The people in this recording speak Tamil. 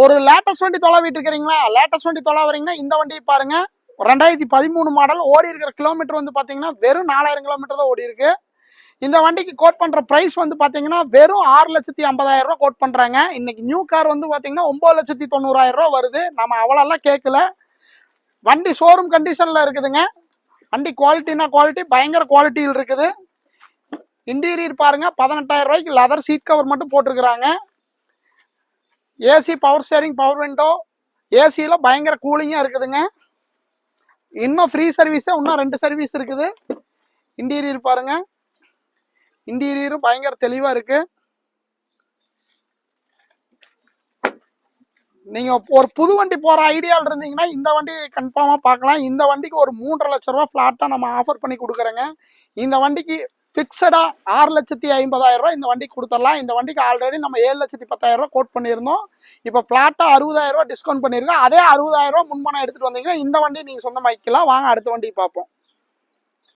ஒரு லேட்டஸ்ட் வண்டி தொலைவிட்டு இருக்கிறீங்களா? லேட்டஸ்ட் வண்டி தொலைவீங்கன்னா இந்த வண்டி பாருங்க. 2013 மாடல். ஓடி இருக்கிற கிலோமீட்டர் வந்து பாத்தீங்கன்னா வெறும் 4000 கிலோமீட்டர் தான் ஓடி இருக்கு. இந்த வண்டிக்கு கோட் பண்ற பிரைஸ் வந்து பாத்தீங்கன்னா வெறும் 6,50,000 ரூபாய் கோட் பண்றாங்க. இன்னைக்கு நியூ கார் வந்து பாத்தீங்கன்னா 9,90,000 ரூபாய் வருது. நம்ம அவ்வளோலாம் கேட்கல. வண்டி ஷோரூம் கண்டிஷன்ல இருக்குதுங்க. வண்டி குவாலிட்டினா குவாலிட்டி, பயங்கர குவாலிட்டியில் இருக்குது. இன்டீரியர் பாருங்க, 18,000 ரூபாய்க்கு லெதர் சீட் கவர் மட்டும் போட்டிருக்கிறாங்க. AC, power steering, power window, ஏசியில பயங்கர கூலிங்கா இருக்குதுங்க. இன்னும் ஃப்ரீ சர்வீஸ், இன்னும் 2 சர்வீஸ் இருக்குது. இன்டீரியர் பாருங்க, இன்டீரியரும் பயங்கர தெளிவா இருக்கு. நீங்க ஒரு புது வண்டி போற ஐடியாவில் இருந்தீங்கன்னா இந்த வண்டி கன்ஃபார்மா பார்க்கலாம். இந்த வண்டிக்கு ஒரு 3,50,000 ரூபாய் ஃபிளாட்டா நம்ம ஆஃபர் பண்ணி கொடுக்குறோங்க. இந்த வண்டிக்கு பிக்சடா 6,50,000 ரூபாய் இந்த வண்டிக்கு கொடுத்துடலாம். இந்த வண்டிக்கு ஆல்ரெடி நம்ம 7,10,000 ரூபாய் கோட் பண்ணியிருந்தோம். இப்போ ஃபிளாட்டா 60,000 ரூபாய் டிஸ்கவுண்ட் பண்ணியிருக்கோம். அதே 60,000 ரூபாய் முன்பணம் எடுத்துட்டு வந்தீங்கன்னா இந்த வண்டி நீங்க சொந்தமாக்கிக்கலாம். வாங்க அடுத்த வண்டி பார்ப்போம்.